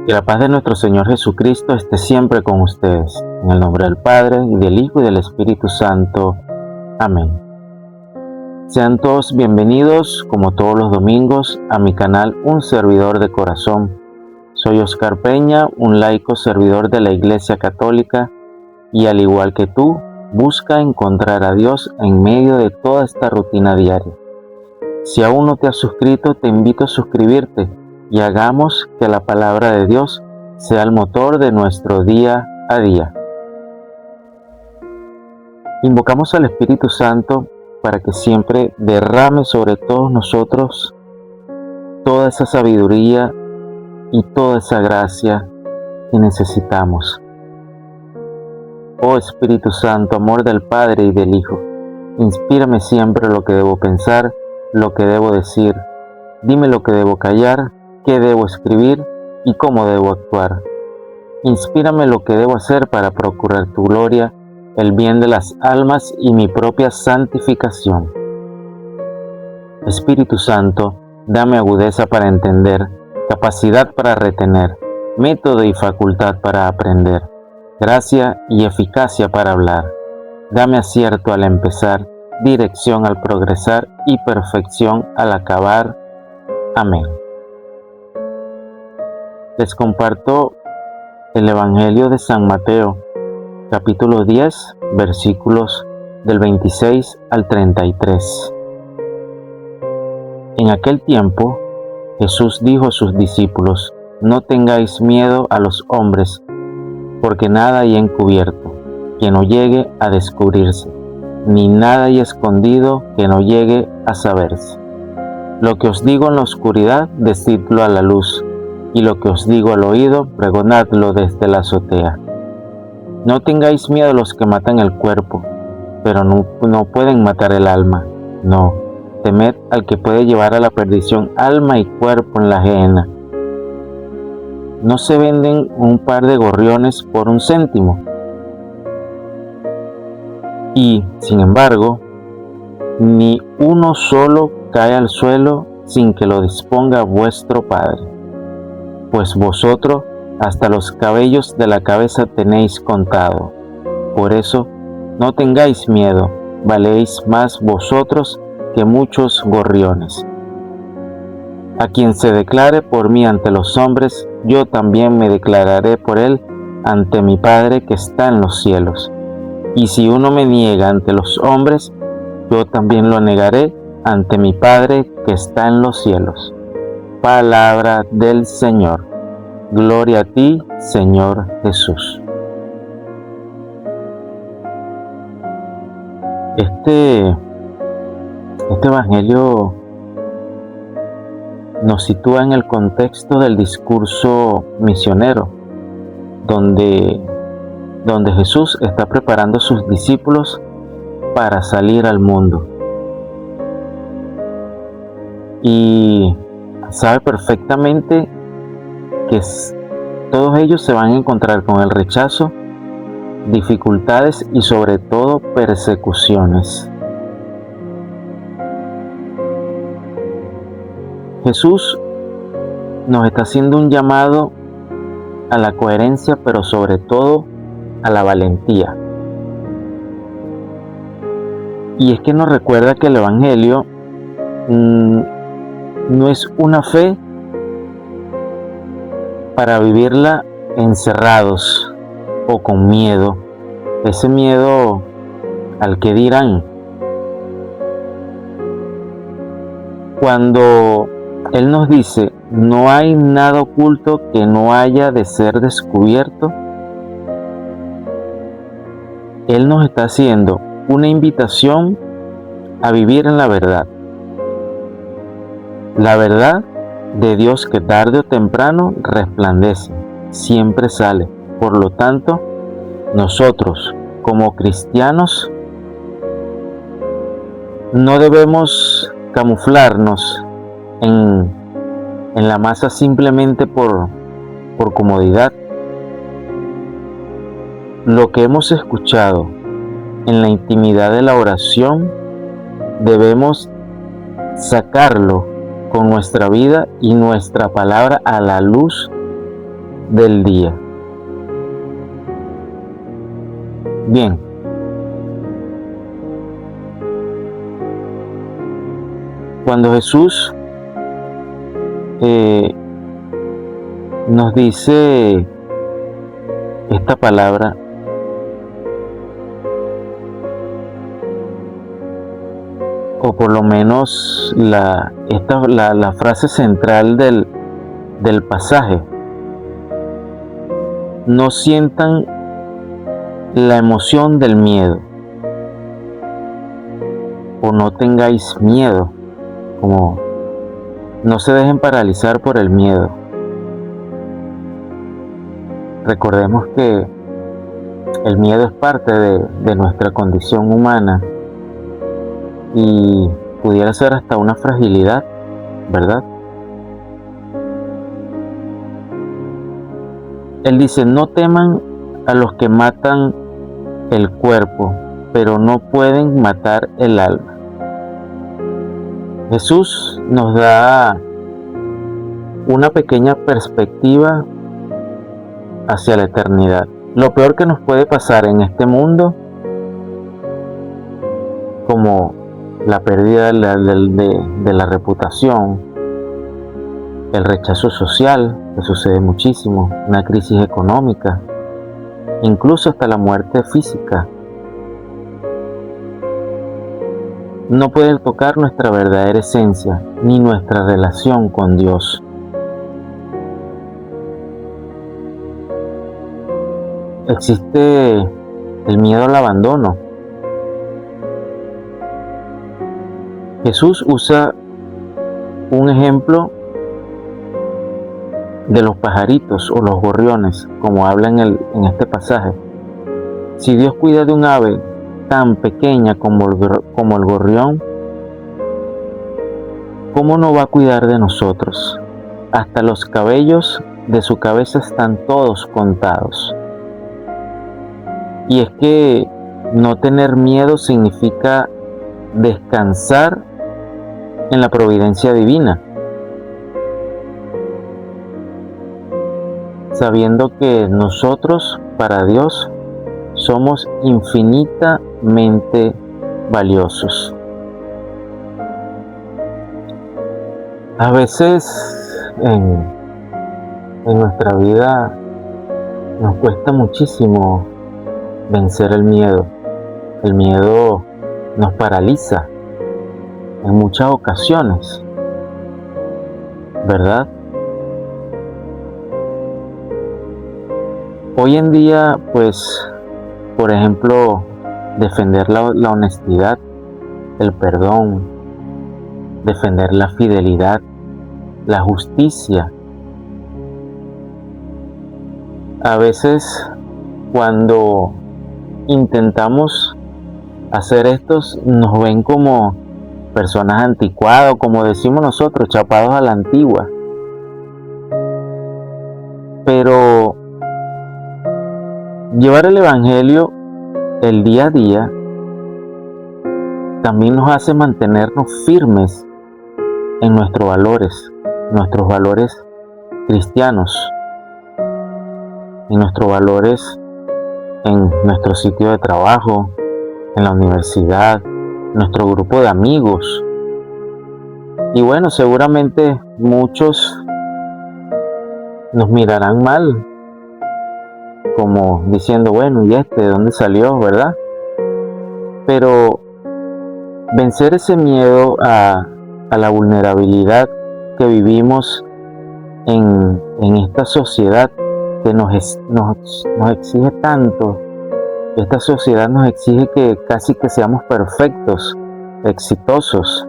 Que la paz de nuestro Señor Jesucristo esté siempre con ustedes. En el nombre del Padre, y del Hijo, y del Espíritu Santo. Amén. Sean todos bienvenidos, como todos los domingos, a mi canal Un Servidor de Corazón. Soy Oscar Peña, un laico servidor de la Iglesia Católica, y al igual que tú, busca encontrar a Dios en medio de toda esta rutina diaria. Si aún no te has suscrito, te invito a suscribirte y hagamos que la palabra de Dios sea el motor de nuestro día a día. Invocamos al Espíritu Santo para que siempre derrame sobre todos nosotros toda esa sabiduría y toda esa gracia que necesitamos. Oh Espíritu Santo, amor del Padre y del Hijo, inspírame siempre lo que debo pensar, lo que debo decir. Dime lo que debo callar, qué debo escribir y cómo debo actuar. Inspírame lo que debo hacer para procurar tu gloria, el bien de las almas y mi propia santificación. Espíritu Santo, dame agudeza para entender, capacidad para retener, método y facultad para aprender, gracia y eficacia para hablar. Dame acierto al empezar, dirección al progresar y perfección al acabar. Amén. Les comparto el Evangelio de San Mateo, capítulo 10, versículos del 26 al 33. En aquel tiempo, Jesús dijo a sus discípulos: No tengáis miedo a los hombres, porque nada hay encubierto que no llegue a descubrirse, ni nada hay escondido que no llegue a saberse. Lo que os digo en la oscuridad, decidlo a la luz, y lo que os digo al oído, pregonadlo desde la azotea. No tengáis miedo a los que matan el cuerpo, pero no pueden matar el alma. No, temed al que puede llevar a la perdición alma y cuerpo en la gehenna. ¿No se venden un par de gorriones por 1 céntimo? Y, sin embargo, ni uno solo cae al suelo sin que lo disponga vuestro Padre. Pues vosotros hasta los cabellos de la cabeza tenéis contado. Por eso, no tengáis miedo, valéis más vosotros que muchos gorriones. A quien se declare por mí ante los hombres, yo también me declararé por él ante mi Padre que está en los cielos. Y si uno me niega ante los hombres, yo también lo negaré ante mi Padre que está en los cielos. Palabra del Señor. Gloria a ti, Señor Jesús. Este Evangelio nos sitúa en el contexto del discurso misionero, donde Jesús está preparando a sus discípulos para salir al mundo. Y sabe perfectamente que todos ellos se van a encontrar con el rechazo, dificultades y sobre todo persecuciones. Jesús nos está haciendo un llamado a la coherencia, pero sobre todo a la valentía. Y es que nos recuerda que el Evangelio no es una fe para vivirla encerrados o con miedo, ese miedo al que dirán. Cuando Él nos dice: no hay nada oculto que no haya de ser descubierto, Él nos está haciendo una invitación a vivir en la verdad. La verdad de Dios que tarde o temprano resplandece, siempre sale. Por lo tanto, nosotros como cristianos no debemos camuflarnos en la masa simplemente por comodidad. Lo que hemos escuchado en la intimidad de la oración debemos sacarlo con nuestra vida y nuestra palabra a la luz del día. Bien, cuando Jesús nos dice esta palabra, o por lo menos la frase central del pasaje: no sientan la emoción del miedo, o no tengáis miedo, como no se dejen paralizar por el miedo. Recordemos que el miedo es parte de nuestra condición humana y pudiera ser hasta una fragilidad, ¿verdad? Él dice: no teman a los que matan el cuerpo, pero no pueden matar el alma. Jesús nos da una pequeña perspectiva hacia la eternidad. Lo peor que nos puede pasar en este mundo, como la pérdida de la reputación, el rechazo social, que sucede muchísimo, una crisis económica, incluso hasta la muerte física, no puede tocar nuestra verdadera esencia ni nuestra relación con Dios. Existe el miedo al abandono. Jesús usa un ejemplo de los pajaritos o los gorriones, como habla en este pasaje. Si Dios cuida de un ave tan pequeña como el gorrión, ¿cómo no va a cuidar de nosotros? Hasta los cabellos de su cabeza están todos contados. Y es que no tener miedo significa descansar en la providencia divina, sabiendo que nosotros, para Dios, somos infinitamente valiosos. A veces en nuestra vida nos cuesta muchísimo vencer el miedo. El miedo nos paraliza en muchas ocasiones, ¿verdad? Hoy en día, pues, por ejemplo, defender la honestidad, el perdón, defender la fidelidad, la justicia. A veces, cuando intentamos hacer estos, nos ven como personas anticuadas, como decimos nosotros, chapados a la antigua. Pero llevar el Evangelio el día a día también nos hace mantenernos firmes en nuestros valores cristianos, en nuestros valores en nuestro sitio de trabajo, en la universidad, nuestro grupo de amigos. Y bueno, seguramente muchos nos mirarán mal, como diciendo: bueno, ¿y de dónde salió, verdad? Pero vencer ese miedo a la vulnerabilidad que vivimos en esta sociedad que nos exige tanto. Esta sociedad nos exige que casi que seamos perfectos, exitosos,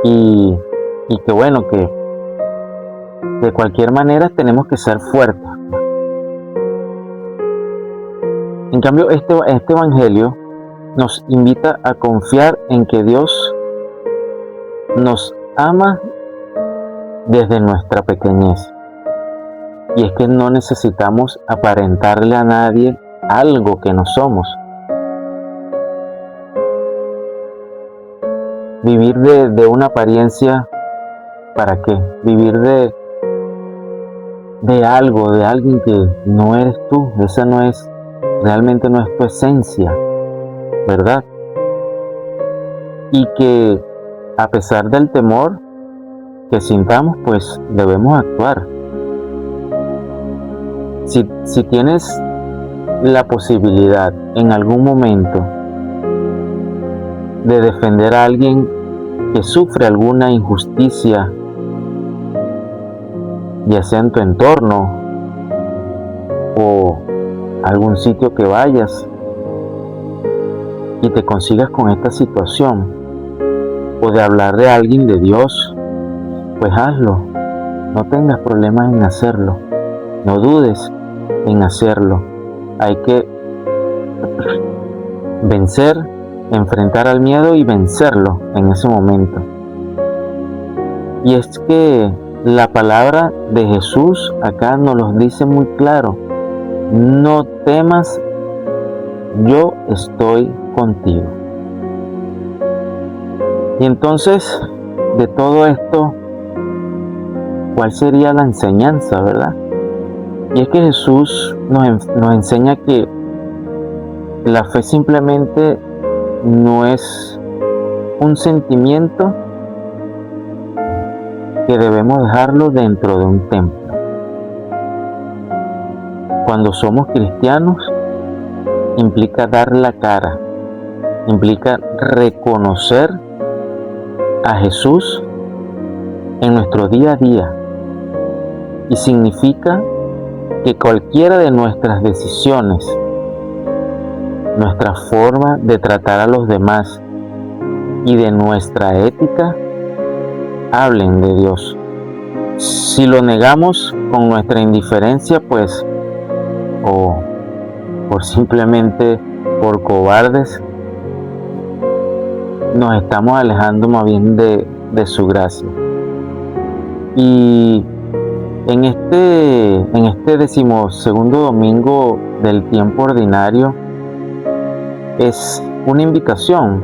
y que bueno, que de cualquier manera tenemos que ser fuertes. En cambio, este Evangelio nos invita a confiar en que Dios nos ama desde nuestra pequeñez. Y es que no necesitamos aparentarle a nadie algo que no somos. Vivir de una apariencia, ¿para qué? Vivir de de algo, de alguien que no eres tú. Esa no es, realmente no es tu esencia, ¿verdad? Y que a pesar del temor que sintamos, pues debemos actuar. Si tienes la posibilidad en algún momento de defender a alguien que sufre alguna injusticia, ya sea en tu entorno o algún sitio que vayas y te consigas con esta situación, o de hablar de alguien de Dios, pues hazlo. No tengas problemas en hacerlo. No dudes en hacerlo. Hay que vencer, enfrentar al miedo y vencerlo en ese momento. Y es que la palabra de Jesús acá nos lo dice muy claro. No temas, yo estoy contigo. Y entonces, de todo esto, ¿cuál sería la enseñanza, verdad? Y es que Jesús nos enseña que la fe simplemente no es un sentimiento que debemos dejarlo dentro de un templo. Cuando somos cristianos, implica dar la cara, implica reconocer a Jesús en nuestro día a día, y significa que cualquiera de nuestras decisiones, nuestra forma de tratar a los demás y de nuestra ética hablen de Dios. Si lo negamos con nuestra indiferencia, pues, o por simplemente por cobardes, nos estamos alejando más bien de su gracia. Y en este 12º domingo del tiempo ordinario es una invitación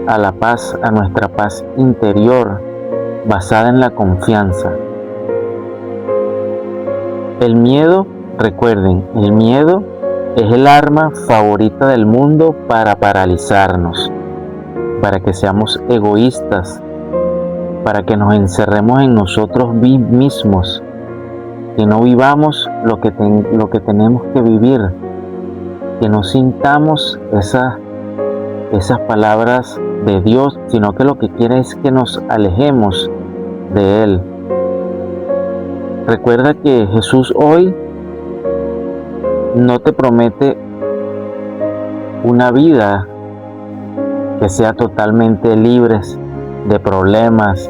a la paz, a nuestra paz interior, basada en la confianza. El miedo, recuerden, el miedo es el arma favorita del mundo para paralizarnos, para que seamos egoístas, para que nos encerremos en nosotros mismos, que no vivamos lo que tenemos que vivir, que no sintamos esas palabras de Dios, sino que lo que quiere es que nos alejemos de Él. Recuerda que Jesús hoy no te promete una vida que sea totalmente libre de problemas,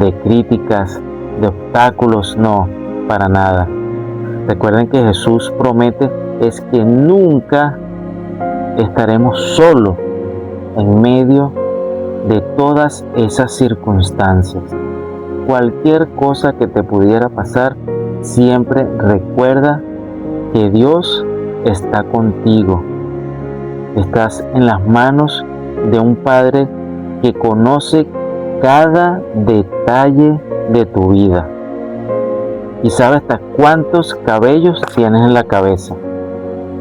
de críticas, de obstáculos, no, para nada. Recuerden que Jesús promete es que nunca estaremos solos en medio de todas esas circunstancias. Cualquier cosa que te pudiera pasar, siempre recuerda que Dios está contigo. Estás en las manos de un Padre que conoce cada detalle de tu vida y sabe hasta cuántos cabellos tienes en la cabeza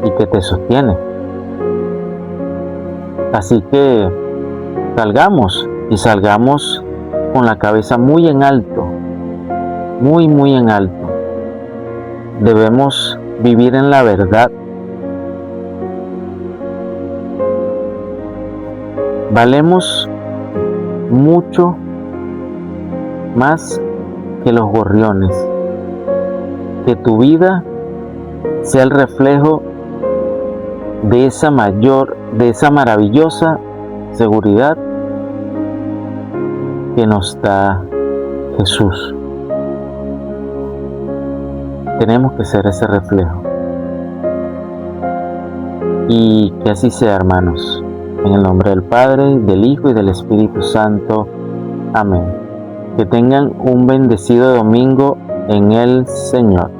y que te sostiene. Así que salgamos con la cabeza muy en alto, muy en alto. Debemos vivir en la verdad. Valemos mucho más que los gorriones. Que tu vida sea el reflejo de esa maravillosa seguridad que nos da Jesús. Tenemos que ser ese reflejo. Y que así sea, hermanos. En el nombre del Padre, del Hijo y del Espíritu Santo. Amén. Que tengan un bendecido domingo en el Señor.